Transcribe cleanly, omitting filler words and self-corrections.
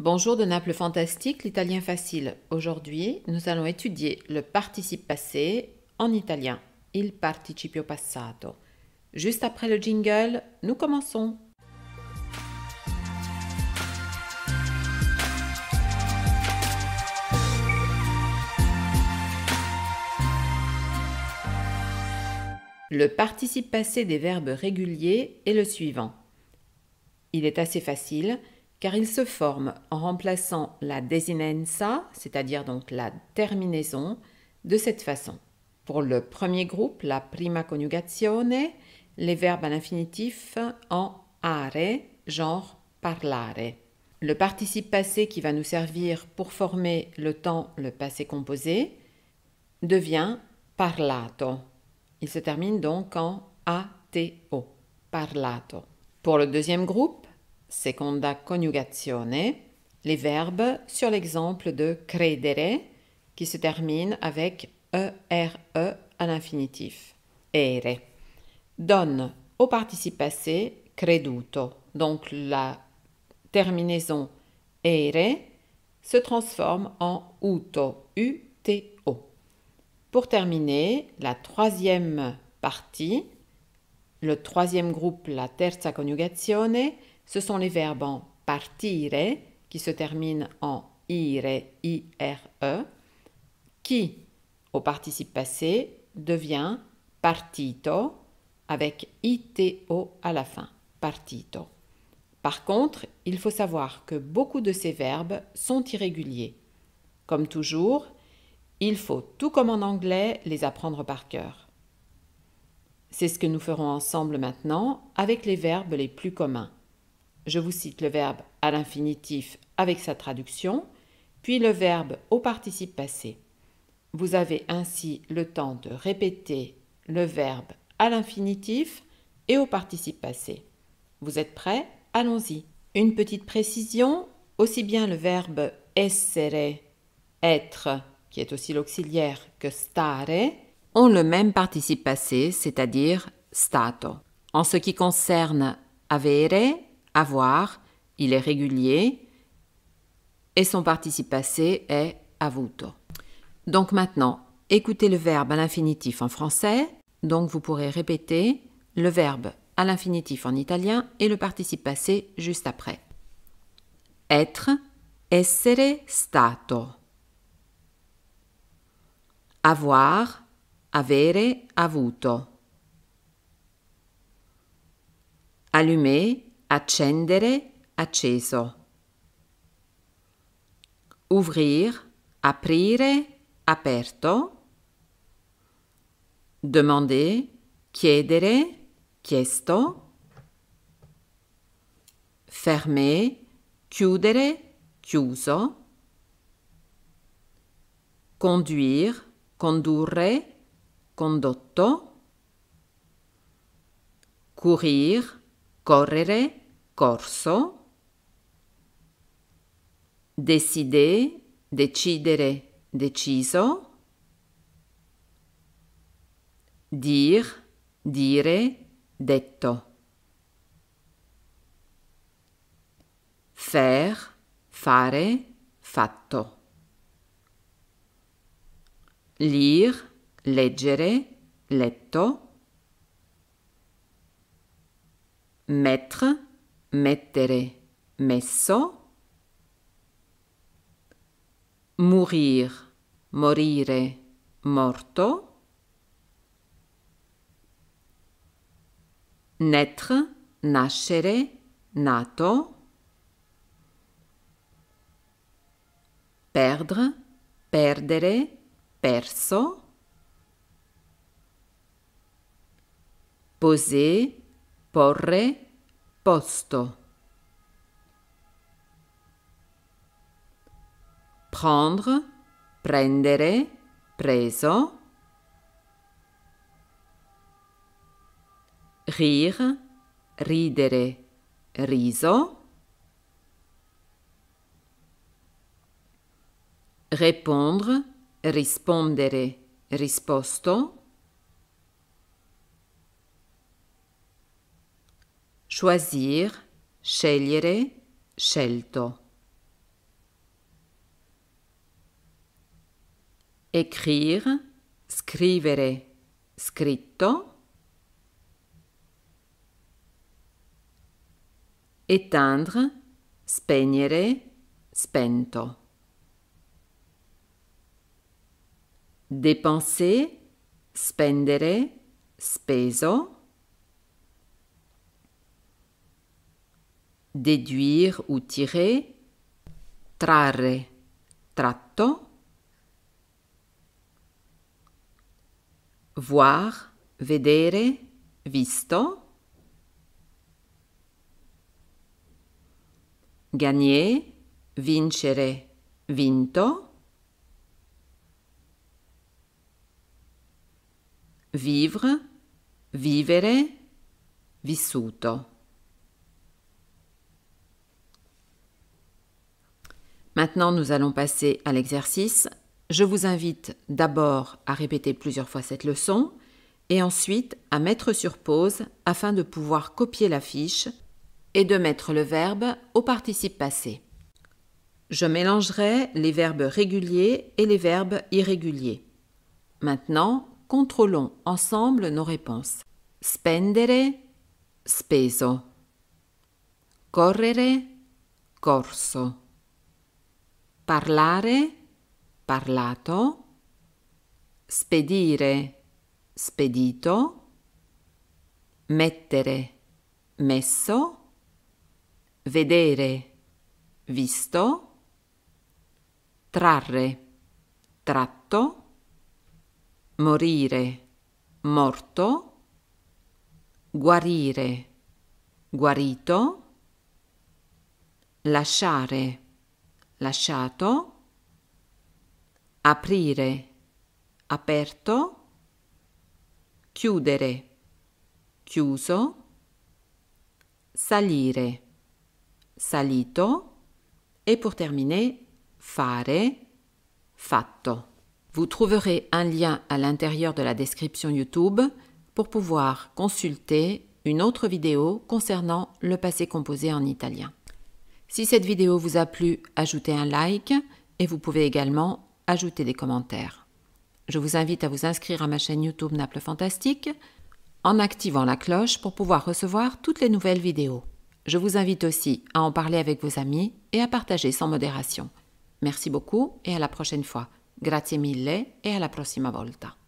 Bonjour de Naples Fantastique, l'italien facile. Aujourd'hui, nous allons étudier le participe passé en italien, il participio passato. Juste après le jingle, nous commençons. Le participe passé des verbes réguliers est le suivant. Il est assez facile car il se forme en remplaçant la desinenza, c'est-à-dire donc la terminaison, de cette façon. Pour le premier groupe, la prima coniugazione, les verbes à l'infinitif en are, genre parlare. Le participe passé qui va nous servir pour former le temps, le passé composé, devient parlato. Il se termine donc en ato, parlato. Pour le deuxième groupe, seconda coniugazione, les verbes sur l'exemple de credere qui se termine avec ere à l'infinitif, ere, donne au participe passé creduto. Donc la terminaison ere se transforme en uto, uto. Pour terminer, la troisième partie, le troisième groupe, la terza coniugazione, ce sont les verbes en partire, qui se terminent en ire, ire, qui, au participe passé, devient partito, avec ito à la fin, partito. Par contre, il faut savoir que beaucoup de ces verbes sont irréguliers. Comme toujours, il faut, tout comme en anglais, les apprendre par cœur. C'est ce que nous ferons ensemble maintenant avec les verbes les plus communs. Je vous cite le verbe à l'infinitif avec sa traduction, puis le verbe au participe passé. Vous avez ainsi le temps de répéter le verbe à l'infinitif et au participe passé. Vous êtes prêts? Allons-y. Une petite précision, aussi bien le verbe essere, être, qui est aussi l'auxiliaire, que stare, ont le même participe passé, c'est-à-dire stato. En ce qui concerne avere, avoir, il est régulier et son participe passé est avuto. Donc maintenant, écoutez le verbe à l'infinitif en français, donc vous pourrez répéter le verbe à l'infinitif en italien et le participe passé juste après. Être, essere stato. Avoir, avere avuto. Allumer, accendere, acceso. Ouvrir, aprire, aperto. Demander, chiedere, chiesto. Fermer, chiudere, chiuso. Conduire, condurre, condotto. Courir, correre, corso. Décider, decidere, deciso. Dire, dire, detto. Faire, fare, fatto. Lire, leggere, letto. Mettre, mettere, messo. Mourir, morire, morto. Naître, nascere, nato. Perdre, perdere, perso. Poser, porre, posto. Prendre, prendere, preso. Rire, ridere, riso. Répondre, rispondere, risposto. Choisir, scegliere, scelto. écrire, scrivere, scritto, éteindre, spegnere, spento, dépenser, spendere, speso, déduire ou tirer, trarre, tratto, voir, vedere, visto, gagner, vincere, vinto, vivre, vivere, vissuto. Maintenant, nous allons passer à l'exercice. Je vous invite d'abord à répéter plusieurs fois cette leçon et ensuite à mettre sur pause afin de pouvoir copier la fiche et de mettre le verbe au participe passé. Je mélangerai les verbes réguliers et les verbes irréguliers. Maintenant, contrôlons ensemble nos réponses. Spendere, speso. Correre, corso. Parlare, parlato. Spedire, spedito. Mettere, messo. Vedere, visto. Trarre, tratto. Morire, morto. Guarire, guarito. Lasciare, lasciato. Aprire, aperto. Chiudere, chiuso. Salire, salito. Et pour terminer, fare, fatto. Vous trouverez un lien à l'intérieur de la description YouTube pour pouvoir consulter une autre vidéo concernant le passé composé en italien. Si cette vidéo vous a plu, ajoutez un like et vous pouvez également ajouter des commentaires. Je vous invite à vous inscrire à ma chaîne YouTube Naples Fantastique en activant la cloche pour pouvoir recevoir toutes les nouvelles vidéos. Je vous invite aussi à en parler avec vos amis et à partager sans modération. Merci beaucoup et à la prochaine fois. Grazie mille e alla prossima volta.